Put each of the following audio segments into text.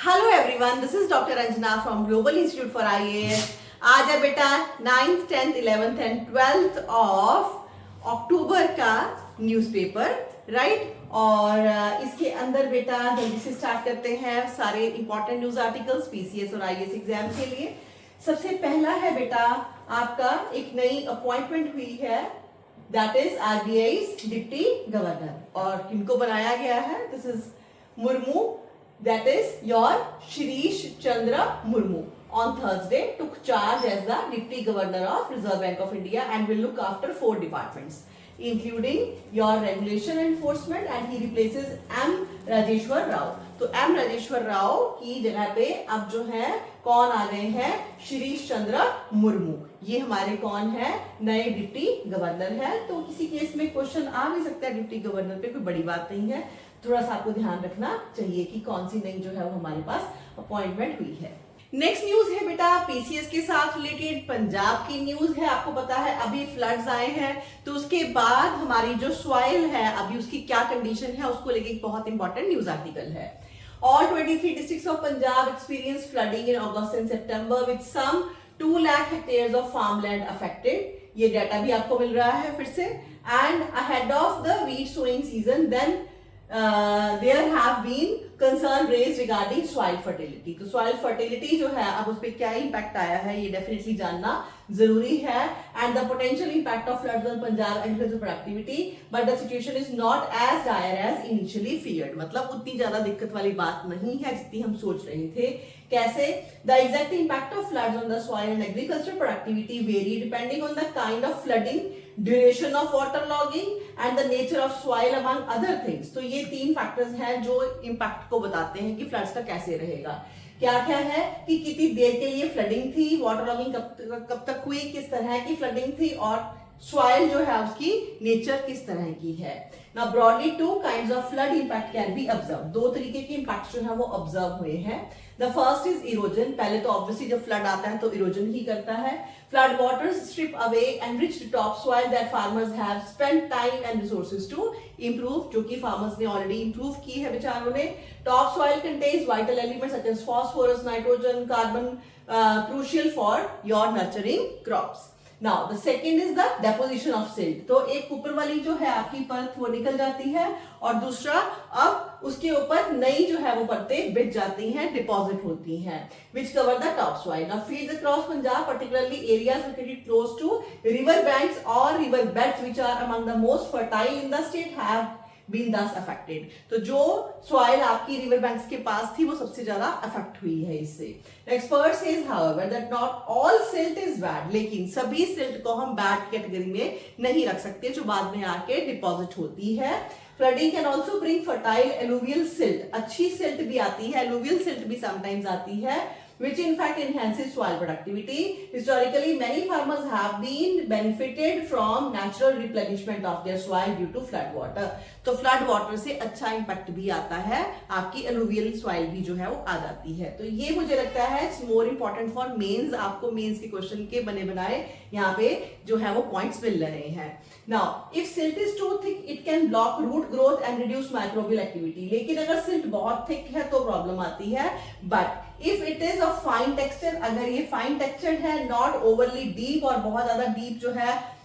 Hello everyone, this is doctor Anjana from global institute for IAS. आज है बेटा 9th, 10th, 11th and 12th of October का newspaper, right. और इसके अंदर बेटा जल्दी से स्टार्ट करते हैं सारे इंपॉर्टेंट न्यूज आर्टिकल्स पीसीएस और आईएएस एग्जाम के लिए। सबसे पहला है बेटा आपका एक नई अपॉइंटमेंट हुई है, that is RBI deputy governor. और किनको बनाया गया है? This is Murmu, that is your Shirish Chandra Murmu on Thursday took charge as the Deputy Governor of Reserve Bank of India and will look after 4 departments including your regulation enforcement, and he replaces M. Rajeshwar Rao। तो M. Rajeshwar Rao की जगह पे अब जो है कौन आ गए हैं? शिरीष चंद्र मुर्मू। ये हमारे कौन है? नए डिप्टी गवर्नर है। तो किसी केस में क्वेश्चन आ भी सकता है डिप्टी गवर्नर पे, कोई बड़ी बात नहीं है। थोड़ा सा आपको ध्यान रखना चाहिए कि कौन सी नई जो है वो हमारे पास अपॉइंटमेंट हुई है। नेक्स्ट न्यूज है बेटा पीसीएस के साथ रिलेटेड पंजाब की न्यूज है। आपको पता है अभी फ्लड्स आए हैं, तो उसके बाद हमारी जो सॉइल है अभी उसकी क्या कंडीशन है उसको लेके एक बहुत इंपॉर्टेंट न्यूज आर्टिकल है। All 23 districts of Punjab experienced flooding in August and September with some 2 lakh hectares of farmland affected। ये डाटा भी आपको मिल रहा है फिर से। And ahead of the wheat sowing season, then there have been concern raised regarding soil fertility। तो soil fertility जो है अब उस पर क्या इम्पैक्ट आया है ये डेफिनेटली जानना जरूरी है। And the potential impact of floods on Punjab agriculture productivity, but the situation is not as dire as initially feared. मतलब उतनी ज्यादा दिक्कत वाली बात नहीं है जितनी हम सोच रहे थे। कैसे? The exact impact of floods on the soil and agriculture productivity very depending on the kind of flooding, duration of water logging and the nature of soil among other things. तो ये 3 फैक्टर्स हैं जो impact को बताते हैं कि floods का कैसे रहेगा। क्या क्या है कि कितनी देर के लिए फ्लडिंग थी, वाटर लॉगिंग कब तक हुई, किस तरह की फ्लडिंग थी, और सॉइल जो है उसकी नेचर किस तरह की है। Now broadly 2 kinds of flood impact can be observe. 2 तरीके के इंपैक्ट जो है वो ऑब्जर्व हुए हैं। The first is erosion. पहले तो ऑब्वियसली जब फ्लड आता है तो इरोजन ही करता है। Flood waters strip away enriched top soil that farmers have spent time and resources to improve, जो कि फार्मर्स ने ऑलरेडी इंप्रूव की है बेचारों ने। Top soil contains vital elements such as phosphorus, nitrogen, carbon, crucial for your nurturing crops। Now the second is the deposition of silt। तो एक ऊपर वाली जो है आपकी परत वो निकल जाती है और दूसरा अब उसके ऊपर नई जो है वो परतें बिछ जाती हैं, डिपॉजिट होती हैं, which cover the top soil। Now fields across Punjab, particularly areas located close to river banks or river beds which are among the most fertile in the state, have been thus affected। तो जो soil आपकी river banks के पास थी वो सबसे ज्यादा affect हुई है इससे। Expert says however that not all silt is bad. लेकिन सभी सिल्ट को हम बैड कैटेगरी में नहीं रख सकते जो बाद में आके डिपॉजिट होती है। Flooding can also bring fertile alluvial silt. अच्छी सिल्ट भी आती है, एलुवियल सिल्ट भी समटाइम्स आती है, which in fact enhances soil productivity। Historically, many farmers have been benefited from natural replenishment of their soil due to flood water। तो flood water से अच्छा impact भी आता है, आपकी alluvial soil भी जो है वो आ जाती है। तो ये मुझे लगता है it's more important for mains। आपको mains के क्वेश्चन के बने बनाए यहाँ पे जो है वो पॉइंट्स मिल रहे हैं। Now, if silt is too thick, it can block root growth and reduce microbial activity। लेकिन अगर सिल्ट बहुत थिक है तो प्रॉब्लम आती है। But if it is of fine texture, अगर ये फाइन टेक्सचर है, नॉट ओवरली डीप और बहुत ज्यादा डीप जो है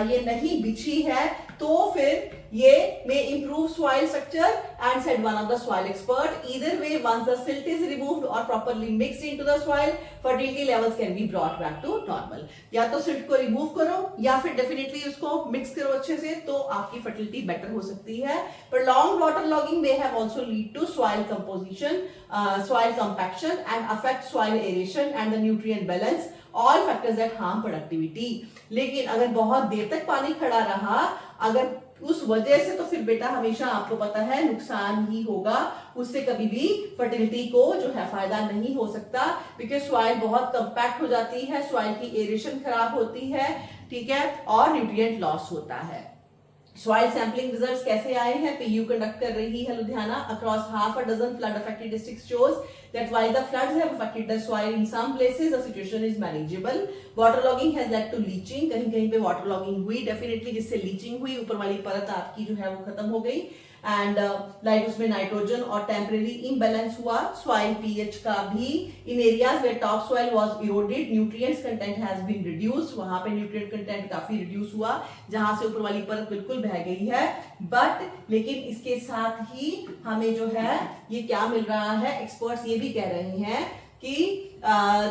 ये नहीं बिछी है, तो फिर ये may improve soil structure and said one of the soil expert। Either way, once the silt is removed or properly mixed into the soil, fertility levels can be brought back to normal। या तो silt को remove करो या फिर definitely उसको mix करो अच्छे से, तो आपकी फर्टिलिटी बेटर हो सकती है। पर long water logging may have also lead to soil composition, soil compaction and affect soil aeration and the nutrient balance, all factors that harm productivity। लेकिन अगर बहुत देर तक पानी खड़ा रहा, अगर उस वजह से, तो फिर बेटा हमेशा आपको पता है नुकसान ही होगा, उससे कभी भी फर्टिलिटी को जो है फायदा नहीं हो सकता, बिकॉज सॉइल बहुत कंपैक्ट हो जाती है, सॉइल की एरेशन खराब होती है, ठीक है, और न्यूट्रिएंट लॉस होता है। सॉइल सैंपलिंग रिजल्ट्स कैसे आए हैं? पीयू कंडक्ट कर रही है Ludhiana across half a dozen flood affected districts shows that while the floods have affected the soil in some places, the situation is manageable। water logging has led to leaching। कहीं कहीं पे water logging हुई definitely, जिससे leaching हुई, ऊपर वाली परत आपकी जो है वो खत्म हो गई। एंड लाइक उसमें नाइट्रोजन और टेम्परेरी इम्बैलेंस हुआ. सॉइल पीएच का भी in areas where top soil was eroded nutrients content has been reduced, वहां पे न्यूट्रिएंट कंटेंट काफी रिड्यूस हुआ जहां से ऊपर वाली परत बिल्कुल बह गई है. बट लेकिन इसके साथ ही हमें जो है ये क्या मिल रहा है, एक्सपर्ट्स ये भी कह रहे हैं कि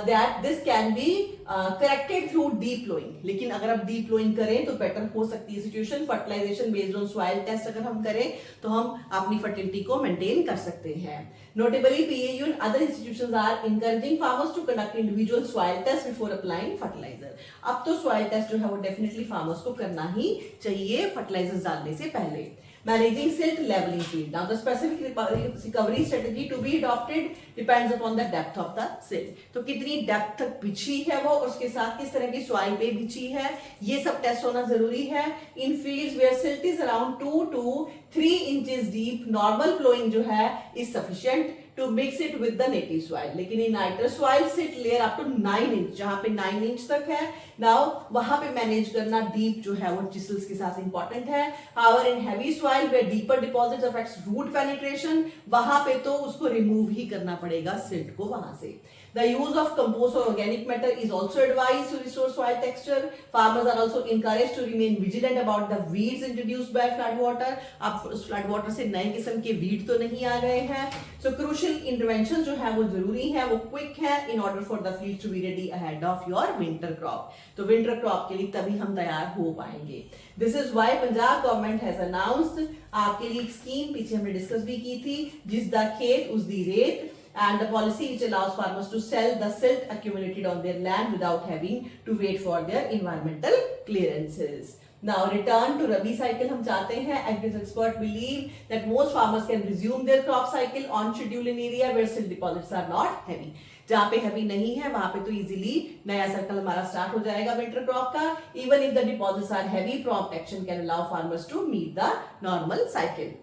that this can be corrected through deep plowing. लेकिन अगर आप deep plowing करें तो बेटर हो सकती है situation. Fertilization based on soil test अगर हम करें तो हम अपनी फर्टिलिटी को मेंटेन कर सकते हैं. Notably, PAU and other institutions are encouraging farmers to conduct individual soil tests before applying fertilizer. अब तो soil test जो है वो definitely farmers को करना ही चाहिए फर्टिलाइजर्स डालने से पहले. Managing silt leveling field. Now, the specific recovery strategy to be adopted depends upon the depth of the silt. तो कितनी डेप्थ तक बिछी है वो और उसके साथ किस तरह की सॉइल पे बिछी है, ये सब टेस्ट होना जरूरी है. In fields where silt is around 2 to 3 inches deep, normal plowing जो है is sufficient to mix it with the native soil. लेकिन in nitrous soil silt layer up to 9 inch, जहां पे 9 inch तक है, now वहां पे मैनेज करना डीप जो है वो चिसल्स के साथ इंपॉर्टेंट है. However, in heavy soil where deeper deposits affects root penetration, वहां पे तो उसको रिमूव ही करना पड़ेगा सिल्ट को वहां से. The use of compost or organic matter is also advised to restore soil texture. Farmers are also encouraged to remain vigilant about the weeds introduced by flood water. अब flood water से नए किस्म के weed तो नहीं आ गए हैं. So crucial interventions जो है वो जरूरी है, वो quick है in order for the fields to be ready ahead of your winter crop. तो winter crop के लिए तभी हम तैयार हो पाएंगे. This is why Punjab government has announced आपके लिए एक स्कीम पीछे हमने डिस्कस भी की थी, जिसदा खेत उसदी रेत, and the policy which allows farmers to sell the silt accumulated on their land without having to wait for their environmental clearances. Now return to Rabi cycle हम चाहते हैं. Agriculture experts believe that most farmers can resume their crop cycle on schedule in area where silt deposits are not heavy. जहाँ पे heavy नहीं है वहां पे तो easily नया cycle हमारा start हो जाएगा winter crop का. Even if the deposits are heavy, prompt action can allow farmers to meet the normal cycle.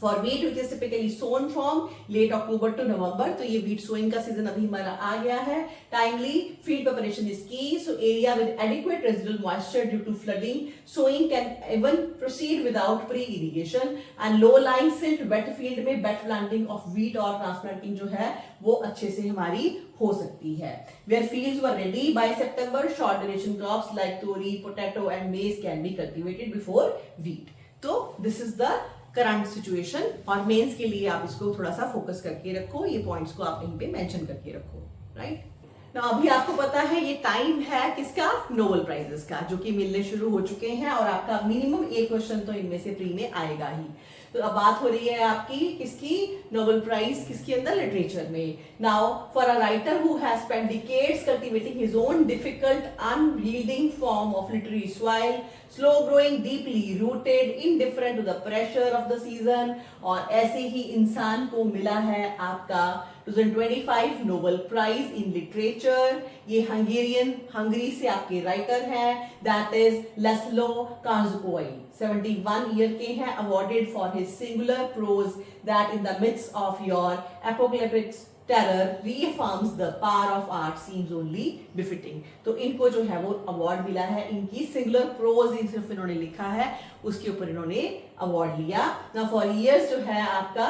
For wheat which is typically sown from late October to November, तो ये wheat sowing का season अभी हमारा आ गया है. Timely field preparation is key. So area with adequate residual moisture due to flooding, sowing can even proceed without pre-irrigation. And low-lying silt wet field में bed planting of wheat और transplanting जो है वो अच्छे से हमारी हो सकती है. Where fields were ready by September, short duration crops like turi, potato and maize can be cultivated before wheat. तो this is the current situation. और मेंस के लिए आप इसको थोड़ा सा फोकस करके रखो, ये पॉइंट्स को आप यहीं पे मेंशन करके रखो. राइट ना, अभी आपको पता है ये टाइम है किसका, नोबेल प्राइजेस का, जो कि मिलने शुरू हो चुके हैं और आपका मिनिमम एक क्वेश्चन तो इनमें से प्री में आएगा ही. तो अब बात हो रही है आपकी किसकी, नोबेल प्राइज किसके अंदर, लिटरेचर में. Now for a writer who has spent decades cultivating his own difficult unyielding form of literary soil, slow growing, deeply rooted, indifferent to the pressure of the season, और ऐसे ही इंसान को मिला है आपका 2025 नोबेल प्राइज इन लिटरेचर. ये Hungary से आपके राइटर हैं, दैट इज लेस्लो कांजुकोई. 71 ईयर के हैं, awarded for his singular prose that in the midst of your apocalyptic terror reaffirms the power of art seems only befitting. तो इनको जो है वो अवार्ड मिला है, इनकी सिंगुलर प्रोज सिर्फ इन्होंने लिखा है उसके ऊपर इन्होंने अवार्ड लिया. Now for years जो है आपका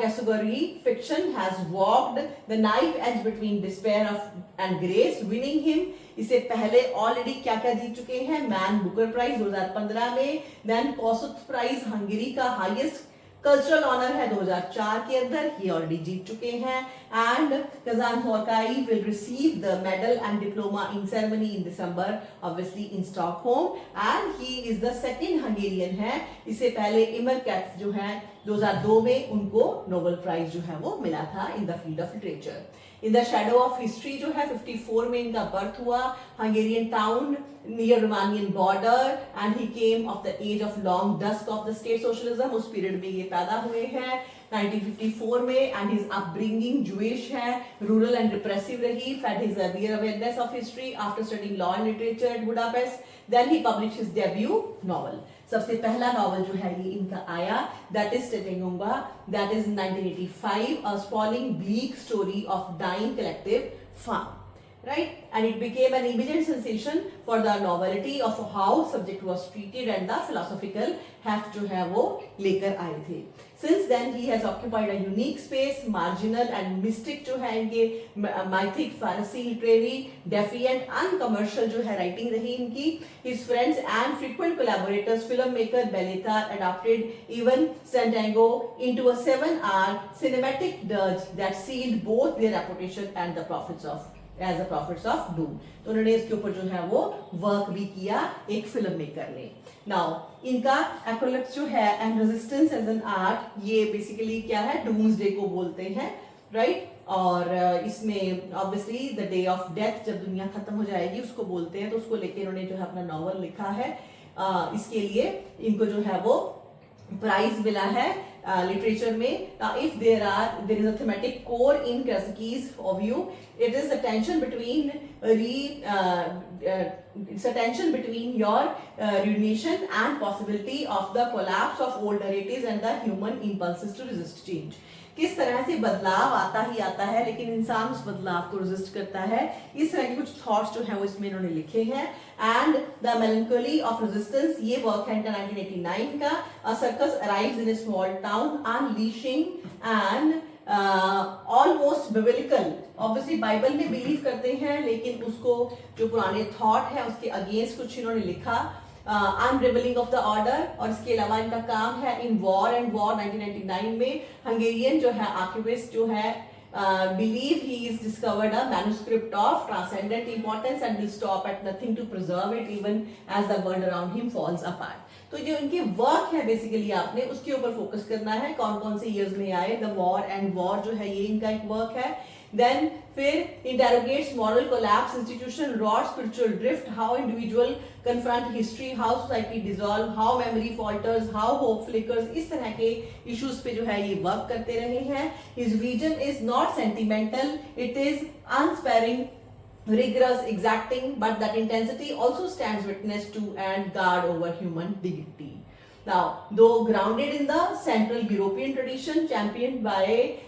category fiction has walked the knife age between despair of and grace, winning him. इससे पहले ऑलरेडी क्या क्या जीत चुके हैं, मैन बुकर प्राइज 2015 में, देन कॉसुत प्राइज हंगरी का हाईएस्ट कल्चरल ऑनर है 2004 के अंदर, ये ऑलरेडी जीत चुके हैं. And Krasznahorkai will receive the medal and diploma in ceremony in December, obviously in Stockholm, and he is the second Hungarian है. इससे पहले इमर कैट्स जो है 2002 में उनको नोबेल प्राइज जो है वो मिला था in the field of literature. In the shadow of history जो है 54 में इनका बर्थ हुआ, Hungarian town near Romanian border, and he came of the age of long dusk of the state socialism. उस पीरियड में ये पैदा हुए हैं 1954 में, एंड हिज अपब्रिंगिंग जूइश है, रूरल एंड रिप्रेसिव रही. Fed his earlier awareness of history after studying law and literature at Budapest. Then he published his debut novel. सबसे पहला नॉवल जो है ये इनका आया, that is Satantango, that is 1985, a sprawling bleak story of dying collective farm. right? And it became an immediate sensation for the novelty of how subject was treated and the philosophical heft जो है वो लेकर आए थे. Since then he has occupied a unique space, marginal and mystic जो है इनके mythic, fantasy, literary, defiant, uncommercial जो है writing रही इनकी. His friends and frequent collaborators, filmmaker Bellata adapted even Fandango into a 7-hour cinematic dirge that sealed both their reputation and the profits of as the prophets of doom. तो उन्होंने इसके ऊपर जो है वो वर्क भी किया एक फिल्म मेकर ने. नाउ इनका एक्रोलिप्स जो है and resistance as an art, ये बेसिकली क्या है, डूम्सडे को बोलते हैं, राइट? और इसमें obviously the day of death, जब दुनिया खत्म हो जाएगी उसको बोलते हैं. तो उसको लेके इन्होंने जो है अपना नॉवल लिखा है. इसके लिए इनको जो है वो प्राइज मिला है लिटरेचर में. If there is a thematic core in Krasicki's view, it is a tension between it's a tension between your ruination and possibility of the collapse of old narratives and the human impulses to resist change. किस तरह से बदलाव आता ही आता है लेकिन इंसान उस बदलाव को रेजिस्ट करता है. इस तरह के कुछ थॉट्स जो है वो इसमें इन्होंने लिखे हैं. एंड द मेलंकोली ऑफ रेजिस्टेंस, ये वर्क है 1989 का. अ circus arrives in a small town unleashing and almost biblical, obviously Bible में बिलीव करते हैं लेकिन उसको जो पुराने थॉट है उसके अगेंस्ट कुछ इन्होंने लिखा. अनरेबलिंग ऑफ द ऑर्डर. और इसके अलावा इनका काम है इन वॉर एंड वॉर 1999 में हंगेरियन जो है आर्किविस्ट जो है believe he is discovered a manuscript of transcendent importance and will stop at nothing to preserve it even as the world around him falls apart. तो जो इनके वर्क है basically आपने उसके ऊपर फोकस करना है, कौन कौन से ईयर्स में आए. द वॉर एंड वॉर जो है ये इनका एक वर्क है. Then फिर interrogates moral collapse, institution rot, spiritual drift, how individual confront history, how society dissolve, how memory falters, how hope flickers. इस तरह के issues पे जो है ये वर्क करते रहे हैं. His vision is not sentimental, it is unsparing, rigorous, exacting, but that intensity also stands witness to and guard over human dignity. Now, though grounded in the Central European tradition championed by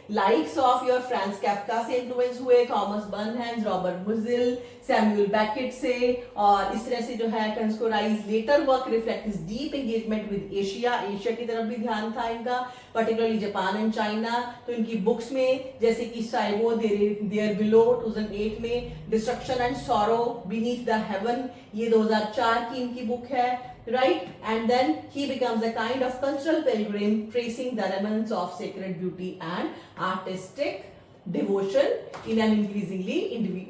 likes of your Franz Kafka से influence हुए, Thomas Burnhams, Robert Musil, Samuel Beckett से, और इस तरह से जो है Kanskorais later work reflect his deep engagement with Asia. Asia की तरफ भी ध्यान था इनका, particularly Japan and China. तो इनकी बुक्स में जैसे कि Saigo There Below 2008 में, Destruction and Sorrow Beneath the Heaven, ये 2004 की इनकी बुक है, right? And then he becomes a kind of cultural pilgrim tracing the remnants of sacred beauty and artistic devotion in an increasingly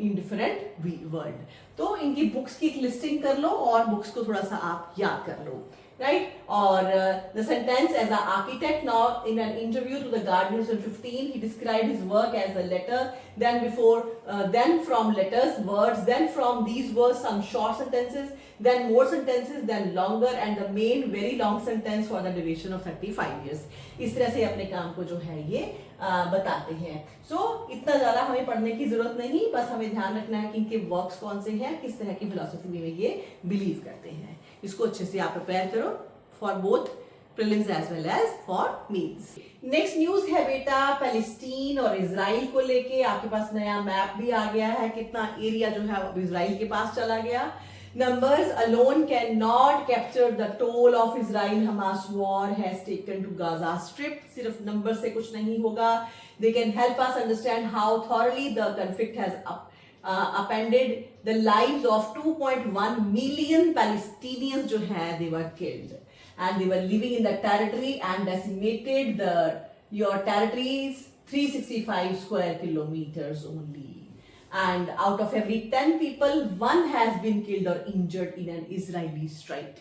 indifferent world. तो इनकी books की एक listing कर लो और बुक्स को थोड़ा सा आप याद कर लो, right? Or the sentence as an architect. Now in an interview to the Guardian in 2015 he described his work as a letter, then from letters words, then from these words some short sentences, then more sentences, then longer, and the main very long sentence for the duration of 35 years. इस तरह से अपने काम को जो है ये बताते हैं. इतना ज़्यादा हमें पढ़ने की जरूरत नहीं, बस हमें ध्यान रखना है कि इनके वर्क्स कौन से हैं, किस तरह की फिलॉसफी में ये बिलीव करते हैं. इसको अच्छे से आप प्रिपेयर करो for both prelims as well as for mains. Next news है बेटा पैलेस्टीन और इजराइल को लेके. आपके पास नया मैप भी आ गया है, कितना एरिया जो है अब इजराइल के पास चला गया. Numbers alone cannot capture the toll of Israel-Hamas war has taken to Gaza Strip. सिर्फ नंबर से कुछ नहीं होगा. They can help us understand how thoroughly the conflict has upended the lives of 2.1 million Palestinians जो हैं, they were killed and they were living in the territory and decimated your territories 365 square kilometers only. And out of every 10 people, 1 has been killed or injured in an Israeli strike.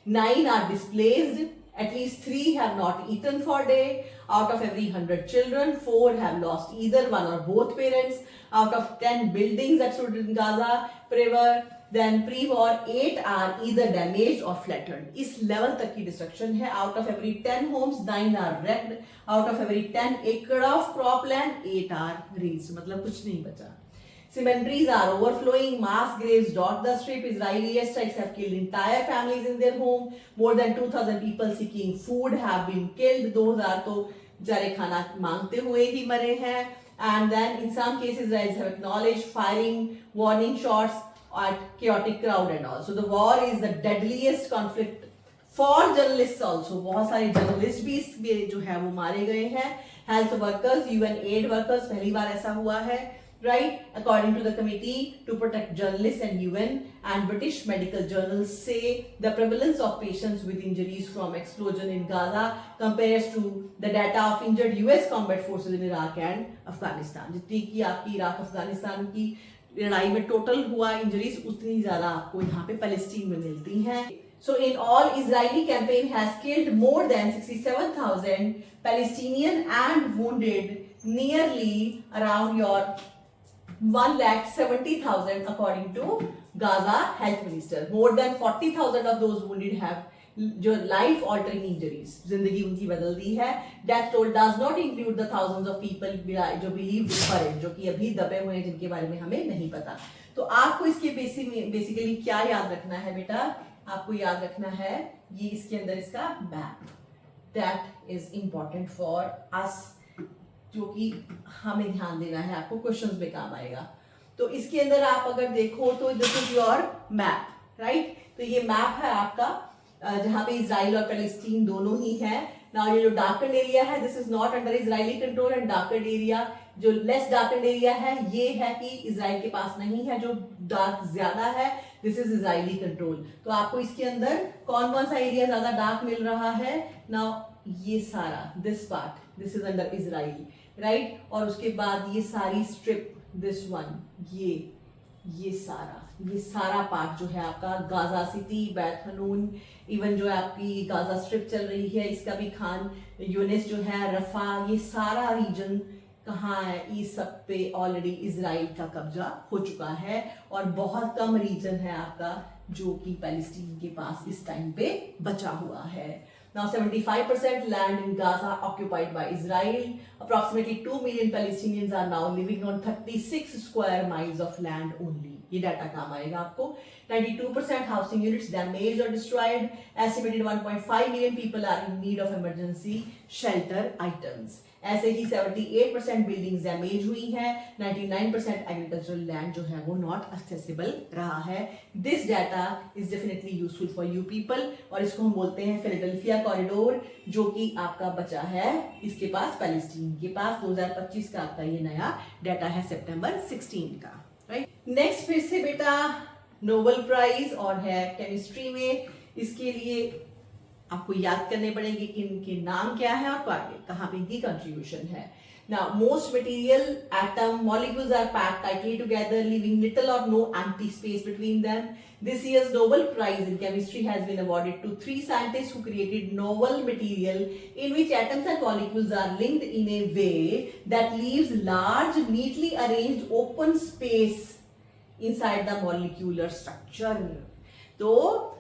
9 are displaced. At least 3 have not eaten for a day. Out of every 100 children, 4 have lost either one or both parents. Out of 10 buildings that stood in Gaza pre-war, 8 are either damaged or flattened. इस level तक की destruction है. Out of every 10 homes, 9 are wrecked. Out of every 10 acre of cropland, 8 are razed. मतलब कुछ नहीं बचा. Cemeteries are overflowing, mass graves dot the strip. Israeli airstrikes have killed entire families in their home. More than 2,000 people seeking food have been killed. 2,000 तो बेचारे खाना मांगते हुए ही मरे हैं. and then in some cases Israelis have acknowledged firing warning shots at chaotic crowd and all. So the war is the deadliest conflict for journalists also. बहुत सारे journalist भी इसमें जो है वो मारे गए हैं. Health workers, UN aid workers, पहली बार ऐसा हुआ है, right? According to the Committee to Protect Journalists and UN and British medical journals say the prevalence of patients with injuries from explosion in Gaza compares to the data of injured US combat forces in Iraq and Afghanistan. जितनी की आपकी Iraq Afghanistan की लड़ाई में total हुआ injuries उतनी ज्यादा आपको यहाँ पे पैलेस्टीन में मिलती हैं. So in all, Israeli campaign has killed more than 67,000 Palestinian and wounded nearly around your 1,70,000 according to Gaza health minister. More than 40,000 of those wounded have जो लाइफ ऑल्टरिंग इंजरीज, जिंदगी उनकी बदल दी है. Death toll does not include the thousands of people जो believe different, जो कि अभी दबे हुए हैं, जिनके बारे में हमें नहीं पता. तो आपको इसके बेसिकली क्या याद रखना है बेटा? आपको याद रखना है ये इसके अंदर इसका map, that is important for us, जो कि हमें ध्यान देना है, आपको क्वेश्चंस में काम आएगा. तो इसके अंदर आप अगर देखो तो this is your map, right? तो ये मैप है आपका जहां पे इजराइल और पैलेस्टीन दोनों ही है. नाउ ये जो डार्कन एरिया है, this is not under Israeli control, and darken area जो लेस डार्कन एरिया है ये है कि इजराइल के पास नहीं है. जो डार्क ज्यादा है दिस इज इजरायली कंट्रोल. तो आपको इसके अंदर कौन कौन सा एरिया ज्यादा डार्क मिल रहा है? नाउ ये सारा, this part, this is under Israel, right? और उसके बाद ये सारी स्ट्रिप, दिस वन, ये सारा पार्ट जो है आपका गाजा सिटी, बैत हनून, इवन जो आपकी गाजा स्ट्रिप चल रही है इसका भी, खान यूनिस जो है, रफा, ये सारा रीजन कहाँ है? इस सब पे ऑलरेडी इजराइल का कब्जा हो चुका है, और बहुत कम रीजन है आपका जो कि पैलेस्टीन के पास इस टाइम पे बचा हुआ है. Now 75% land in Gaza occupied by Israel. Approximately 2 million Palestinians are now living on 36 square miles of land only. ये डाटा काम आएगा आपको. 92% housing units damaged or destroyed. Estimated 1.5 million people are in need of emergency shelter items. ऐसे ही 78% buildings damage हुई हैं. 99% agricultural land जो है वो नॉट एक्सेसिबल रहा है. This data is definitely useful for you people, और इसको हम बोलते हैं फिलाडेल्फिया कॉरिडोर, जो कि आपका बचा है इसके पास, पैलेस्टीन के पास. 2025 का आपका ये नया डाटा है, सितंबर 16 का, राइट? नेक्स्ट फिर से बेटा नोबेल प्राइज और है केमिस्ट्री में. इसके लिए आपको याद करने पड़ेंगे कि इनके नाम क्या है और कहाँ पे इनकी कंट्रीब्यूशन है. Now, most material, atom, molecules are packed tightly together, leaving little or no empty space between them. This year's Nobel Prize in Chemistry has been awarded to 3 scientists who created novel material in which atoms and molecules are linked in a way that leaves large, neatly arranged open space inside the molecular structure. तो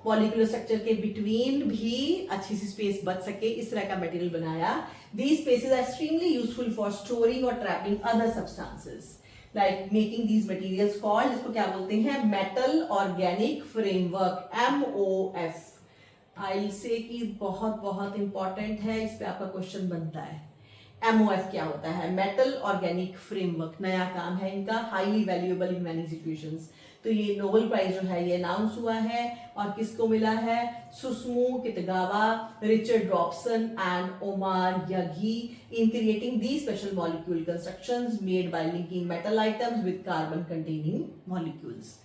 molecular structure के between भी अच्छी सी space बच सके, इस तरह का material बनाया. These spaces are extremely useful for storing or trapping other substances. Like making these materials called, इसको क्या बोलते हैं? Metal organic framework, MOF. I'll say कि बहुत बहुत इंपॉर्टेंट है, इस पे आपका क्वेश्चन बनता है. MOF क्या होता है? मेटल ऑर्गेनिक फ्रेमवर्क, नया काम है इनका, highly valuable in many situations. तो ये नोबेल प्राइज जो है ये अनाउंस हुआ है, और किसको मिला है? Susumu Kitagawa, Richard Robson and Omar Yaghi in creating the special molecule constructions made by linking metal items with carbon containing molecules.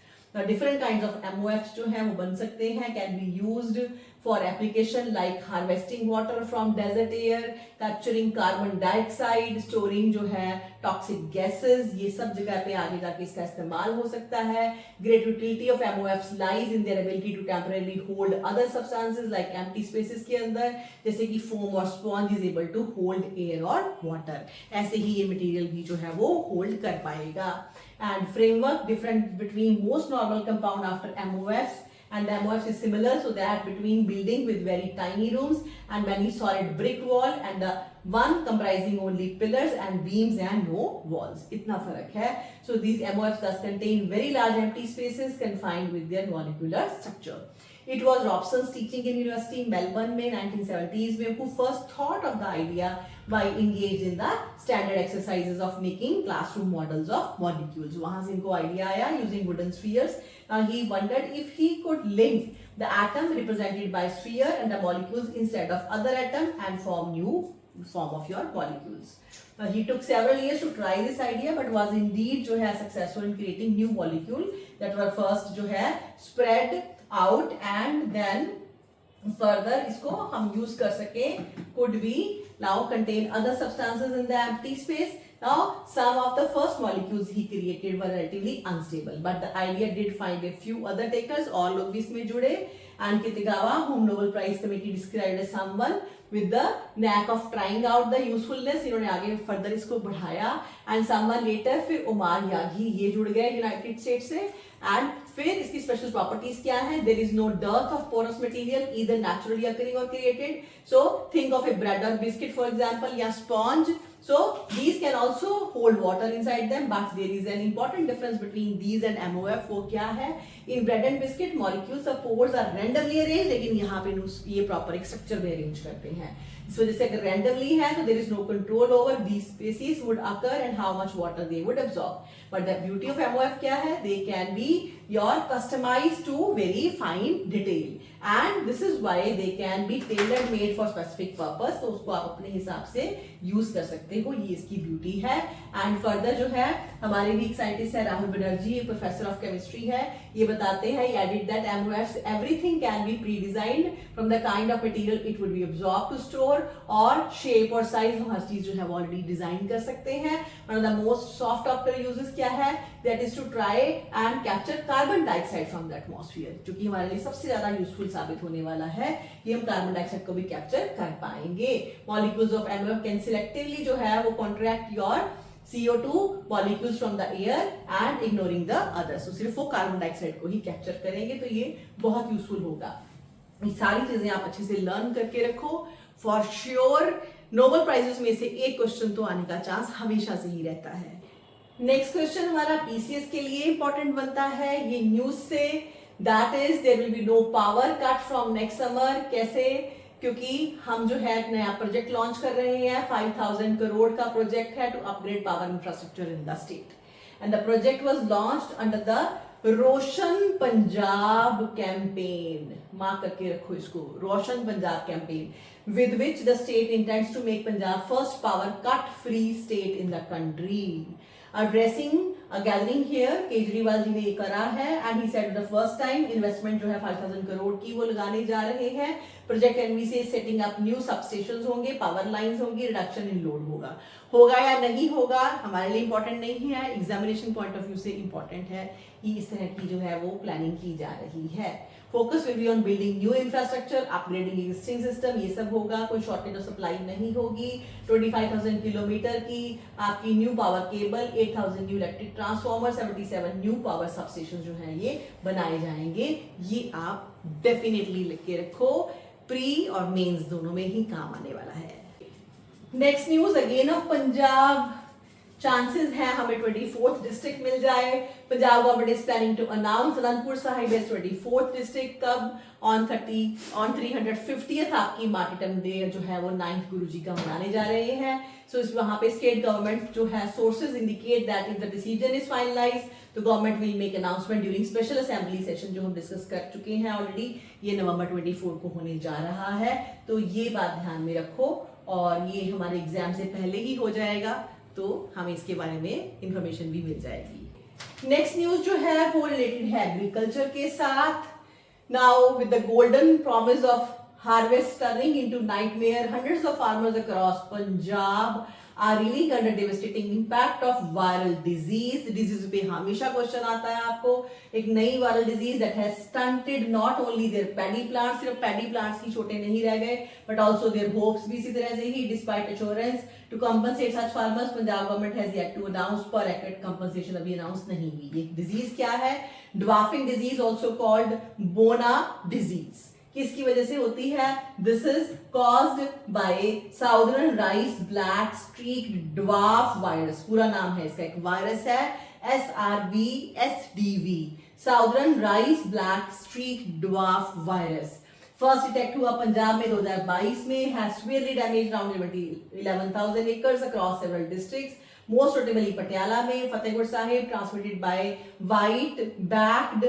Different kinds of MOFs जो है वो बन सकते हैं, can be used for application like harvesting water from desert air, capturing carbon dioxide, storing जो है toxic gases, ये सब जगह पे आगे जाके इसका इस्तेमाल हो सकता है. Great utility of MOFs lies in their ability to temporarily hold other substances like empty spaces के अंदर, जैसे कि foam और sponge is able to hold air और water. ऐसे ही ये material भी जो है वो hold कर पाएगा. And framework different between most normal compound after MOFs. And the MOF is similar, so that between building with very tiny rooms and many solid brick wall and the one comprising only pillars and beams and no walls. इतना फर्क है. So these MOFs thus contain very large empty spaces confined with their molecular structure. It was Robson's teaching in University Melbourne में 1970s में who first thought of the idea by engaged in the standard exercises of making classroom models of molecules. वहां से इनको idea आया using wooden spheres. He wondered if he could link the atom represented by sphere and the molecules instead of other atom and form new form of your molecules. He took several years to try this idea but was indeed जो है successful in creating new molecule that were first जो है spread out and then further इसको हम use कर सके could be now contain other substances in the empty space. Now some of the first molecules he created were relatively unstable but the idea did find a few other takers. और लोग भी इसमें जुड़े and Kitagawa, whom Nobel Prize Committee described as someone with the knack of trying out the usefulness, इन्होंने आगे further इसको बढ़ाया and someone later फिर उमार यागी ये जुड़ गए यूनाइटेड स्टेट से and फिर इसकी स्पेशल प्रॉपर्टीज क्या है? There is no dearth of porous material either naturally occurring or created. So think of a bread or biscuit for example या sponge. So these can also hold water inside them but there is an important difference between these and MOF. वो क्या है? In bread and biscuit molecules the pores are randomly arranged लेकिन यहाँ पे ये proper एक structure में arrange करते हैं. इस वजह से अगर randomly है तो there is no control over these species would occur and how much water they would absorb. But the beauty of MOF क्या है? They can be your customized to very fine detail and this is why they can be tailor made for specific purpose. तो उसको आप अपने हिसाब से use कर सकते हो, ये इसकी beauty है. And further जो है हमारे भी एक साइंटिस्ट है Rahul Banerjee, professor of chemistry है, ये बताते हैं he added that MOFs everything can be pre-designed from the kind of material it would be absorbed to store और shape और size हर चीज जो है वो already design कर सकते हैं. One of the most soft opter uses क्या है? That is to try and capture carbon dioxide from the atmosphere, जो कि हमारे लिए सबसे ज्यादा यूजफुल साबित होने वाला है. ये हम कार्बन डाइऑक्साइड को भी कैप्चर कर पाएंगे. Molecules of MOF can selectively जो है वो contract your CO2 molecules from the air and ignoring the others. So सिर्फ वो कार्बन डाइऑक्साइड को ही कैप्चर करेंगे तो ये बहुत यूजफुल होगा. ये सारी चीजें आप अच्छे से लर्न करके रखो. फॉर श्योर नोबेल प्राइजेस में से एक क्वेश्चन तो आने का चांस हमेशा से ही रहता है. नेक्स्ट क्वेश्चन हमारा पीसीएस के लिए इंपॉर्टेंट बनता है ये न्यूज से. That is there will be no power cut from next summer. कैसे? क्योंकि हम जो है एक नया प्रोजेक्ट लॉन्च कर रहे हैं. 5,000 करोड़ का प्रोजेक्ट है to upgrade power infrastructure in the state and the project was launched under the Roshan Punjab campaign. Mark करके रखो इसको, Roshan Punjab campaign, with which the state intends to make Punjab first power cut free state in the country. Addressing a gathering here, Kejriwal ji ने ये करा है and he said the first time investment जो है 5,000 करोड़ की वो लगाने जा रहे हैं. प्रोजेक्ट एनवी से सेटिंग अप न्यू सबस्टेशंस होंगे, पावर लाइंस होंगी, रिडक्शन इन लोड होगा. होगा या नहीं होगा हमारे लिए इंपॉर्टेंट नहीं है, एग्जामिनेशन पॉइंट ऑफ व्यू से इंपॉर्टेंट है कि इस तरह की जो है वो प्लानिंग की जा रही है. Focus will be on building new infrastructure, upgrading existing system, ये सब होगा. कोई शॉर्टेज ऑफ सप्लाई नहीं होगी. 25,000 किलोमीटर की आपकी new power cable, 8,000 new electric transformer, 77 new power substation जो है ये बनाए जाएंगे. ये आप डेफिनेटली लिख के रखो, प्री और मेंस दोनों में ही काम आने वाला है. Next news again of Punjab. Chances है हमें 24th डिस्ट्रिक्ट मिल जाए. Punjab government is planning to announce Anandpur Sahib as 24th district. कब? ऑन 350th आपकी मार्टिटम डे जो है वो 9th गुरु जी का मनाने जा रहे हैं. सो इस वहां पे स्टेट गवर्नमेंट जो है sources indicate that if the decision is finalised तो government will make announcement during special assembly session जो हम डिस्कस कर चुके हैं ऑलरेडी. ये नवंबर 24 को होने जा रहा है. तो ये बात ध्यान में रखो और ये हमारे एग्जाम से पहले ही हो जाएगा तो हमें इसके बारे में इंफॉर्मेशन भी मिल जाएगी. नेक्स्ट न्यूज जो है वो रिलेटेड है एग्रीकल्चर के साथ. Now with the golden promise of harvest turning into nightmare, hundreds of farmers across Punjab are reeling under devastating impact of viral disease. Disease पे हमेशा क्वेश्चन आता है आपको. एक नई viral disease that has stunted not only their paddy plants, सिर्फ paddy plants ही छोटे नहीं रह गए but also their hopes भी इसी तरह से ही. Despite assurance to compensate such farmers, Punjab government has yet to announce per acre compensation. अभी अनाउंस नहीं हुई. ये डिजीज क्या है? Dwarfing disease also called Bona disease. किसकी वजह से होती है? This is caused by southern rice black streak dwarf virus, पूरा नाम है इसका, एक वायरस है SRBSDV, southern rice black streak dwarf virus. First detect हुआ पंजाब में 2022 में, has severely damaged around 11,000 acres across several districts, most notably Patiala में, Fatehgarh Sahib, transmitted by white backed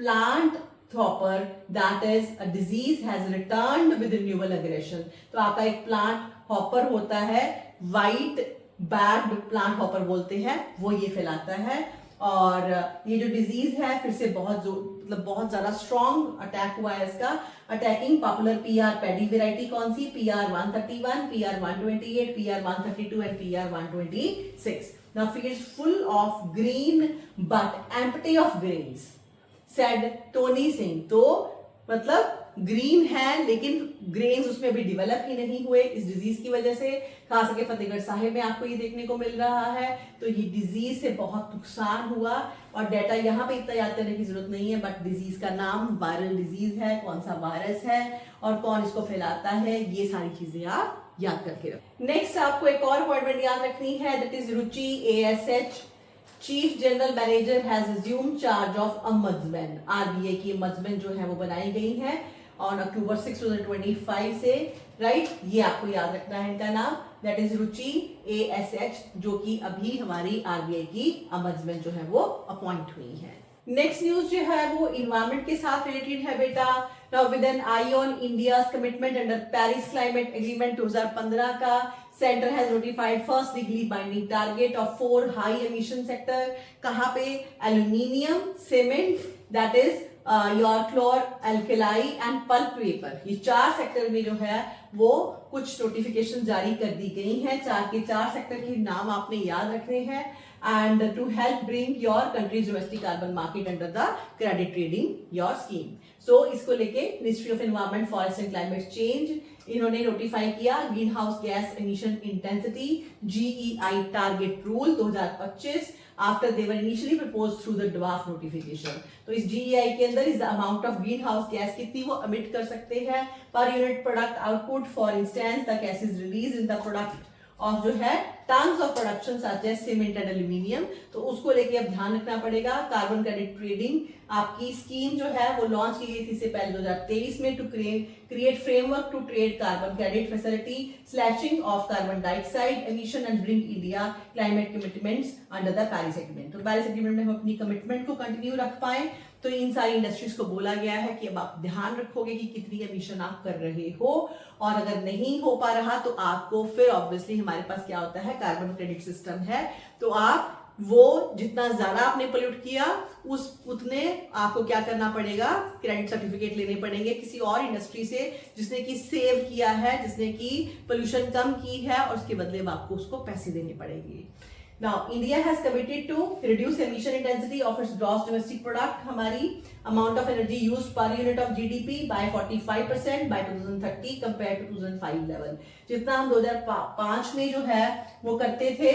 plant hopper, that is a disease has returned with renewal aggression. तो आपका एक plant hopper होता है, white bagged plant hopper बोलते हैं, वो ये फैलाता है। और ये जो डिजीज है फिर से बहुत ज्यादा स्ट्रॉन्ग अटैक हुआ है इसका। Attacking popular PR paddy variety कौन सी? PR 131, PR 128, PR 132 and PR 126। Now fields full of green but empty of grains, said Tony Singh. तो मतलब ग्रीन है लेकिन ग्रेन्स उसमें अभी डेवलप ही नहीं हुए इस डिजीज की वजह से। खास करके फतेहगढ़ साहिब में आपको ये देखने को मिल रहा है। तो ये डिजीज से बहुत नुकसान हुआ और डाटा यहाँ पे इतना याद करने की जरूरत नहीं है, बट डिजीज का नाम, वायरल डिजीज है, कौन सा वायरस है और कौन इसको फैलाता है, ये सारी चीजें आप याद करके रखो। नेक्स्ट आपको एक और अपॉइंटमेंट याद रखनी है, that is Ruchi ASH chief general manager has assume charge of अम्बुड्समैन। RBI की अम्बुड्समैन जो है वो बनाई गई है ऑन October 6, 2025 से, राइट। ये आपको याद रखना है इनका नाम, दैट इज रुचि ASH, जो कि अभी हमारी RBI की अम्बुड्समैन जो है वो अपॉइंट हुई है। नेक्स्ट न्यूज जो है वो इन्वायरमेंट के साथ रिलेटेड है बेटा। Now with an eye on India's commitment under Paris climate agreement 2015 का, centre has notified first legally binding target of 4 high emission sector. कहाँ पे? Aluminium, cement, that is your chlor alkali and pulp paper. ये 4 sector में जो है वो कुछ notification जारी कर दी गई हैं। 4 के 4 सेक्टर के नाम आपने याद रखने हैं, and to help bring your country's domestic carbon market under the credit trading your scheme. So इसको लेके ministry of environment, forest and climate change इन्होंने नोटिफाई किया green house gas emission intensity GEI target rule 2025 after they were initially proposed through the draft notification. तो इस GEI के अंदर is the amount of green house gas कितनी वो emit कर सकते हैं per unit product output. For instance the gases release in the product of जो है tons of production such as cement and aluminium. तो उसको लेके अब ध्यान रखना पड़ेगा। कार्बन क्रेडिट ट्रेडिंग आपकी स्कीम जो है वो लॉन्च की गई थी इससे पहले 2023 में, to create framework to trade carbon credit facility, slashing of carbon dioxide emission and bring India climate commitments under the Paris agreement. तो पेरिस एग्रीमेंट में हम अपनी कमिटमेंट को कंटिन्यू रख पाए। तो इन सारी इंडस्ट्रीज को बोला गया है कि अब आप ध्यान रखोगे कि कितनी एमिशन आप कर रहे हो, और अगर नहीं हो पा रहा तो आपको फिर ऑब्वियसली हमारे पास क्या होता है, कार्बन क्रेडिट सिस्टम है। तो आप वो जितना ज्यादा आपने पोल्यूट किया उतने आपको क्या करना पड़ेगा, क्रेडिट सर्टिफिकेट लेने पड़ेंगे किसी और इंडस्ट्री से जिसने की सेव किया है, जिसने की पोल्यूशन कम की है, और उसके बदले में आपको उसको पैसे देने पड़ेंगे। Now, India has committed to reduce emission intensity of its gross domestic product, हमारी amount of energy used per unit of GDP by 45% by 2030 compared to 2005 level। जितना हम 2005 में जो है वो करते थे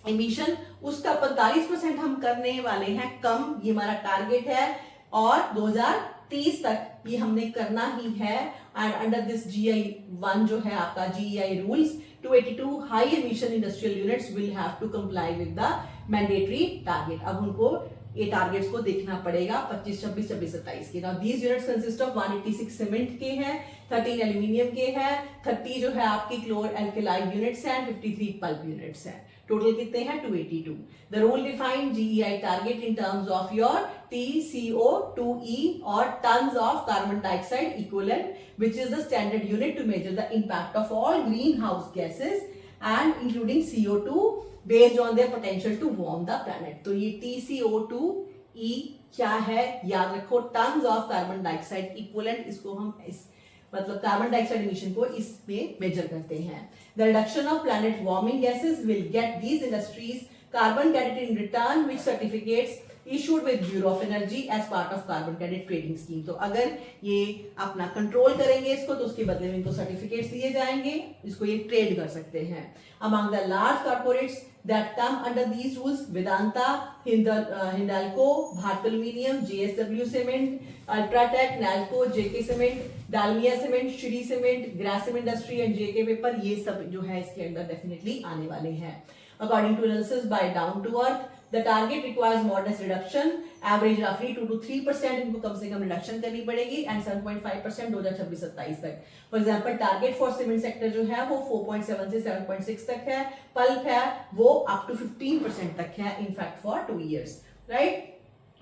एमिशन, उसका 45% हम करने वाले हैं कम, ये हमारा टारगेट है, और 2030 तक ये हमने करना ही है। एंड अंडर दिस GEI-1 जो है आपका GEI rules, 282 high emission industrial units will have to comply with the mandatory target. अब उनको ये टारगेट्स को देखना पड़ेगा 25, 26, 26, 27 के। Now these units consist of 186 cement के हैं, 13 एल्यूमिनियम के हैं, 30 जो है आपकी क्लोर एल्कलाई यूनिट्स हैं, 53 पल्प यूनिट्स हैं। टोटल कितने हैं? 282। The rule define GEI target in terms of your TCO2e और tons of carbon dioxide equivalent, which is the standard unit to measure the impact of all greenhouse gases and including CO2 based on their potential to warm the planet। तो ये TCO2e क्या है याद रखो, tons of carbon dioxide equivalent, इसको हम इस मतलब कार्बन डाइऑक्साइड एमिशन को इसमें मेजर करते हैं। The reduction of planet warming gases will get these industries carbon credit in return which certificates issued with bureau of energy as part of carbon credit trading scheme. तो अगर ये अपना control करेंगे इसको तो उसके बदले में इनको सर्टिफिकेट्स दिए जाएंगे, इसको ये ट्रेड कर सकते हैं। Among the large corporates that come under these rules: Vedanta, Hindalco, Bharat Aluminium, JSW Cement, Ultratech, Nalco, JK Cement, Dalmia Cement, Shri Cement, Grasim Industry and JK Paper, ये सब जो है इसके अंदर डेफिनेटली आने वाले हैं. According to analysis by Down to Earth, the target requires modest reduction, average roughly 2 to 3% इनको कम से कम रिडक्शन करनी पड़ेगी and 7.5% 2026-27 तक. For example, target for cement sector जो है वो 4.7 से 7.6 तक है, pulp है वो up to 15% तक है, in fact for 2 years, right?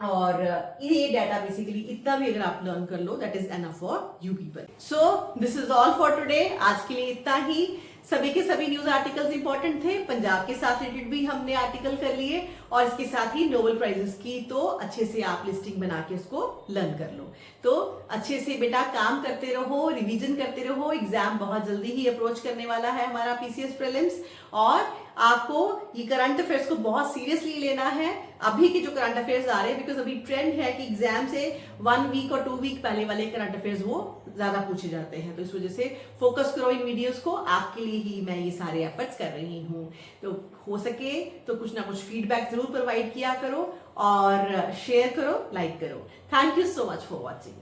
और ये डाटा बेसिकली इतना भी अगर आप लर्न कर लो that is enough for you people. So this is all for today. आज के लिए इतना ही. सभी के सभी न्यूज आर्टिकल्स इंपॉर्टेंट थे. पंजाब के साथ रिलेटेड भी हमने आर्टिकल कर लिए और इसके साथ ही नोबेल प्राइजेस की तो अच्छे से आप लिस्टिंग बना के उसको लर्न कर लो. तो अच्छे से बेटा काम करते रहो, रिवीजन करते रहो. एग्जाम बहुत जल्दी ही अप्रोच करने वाला है हमारा पीसीएस प्रीलिम्स और आपको ये करंट अफेयर्स को बहुत सीरियसली लेना है. अभी के जो करंट अफेयर्स आ रहे हैं बिकॉज अभी ट्रेंड है कि एग्जाम से 1 वीक और 2 वीक पहले वाले करंट अफेयर्स वो ज्यादा पूछे जाते हैं. तो इस वजह से फोकस करो इन वीडियोस को. आपके लिए ही मैं ये सारे एफर्ट्स कर रही हूँ. तो हो सके तो कुछ ना कुछ फीडबैक जरूर प्रोवाइड किया करो और शेयर करो, लाइक करो. Thank you so much for watching.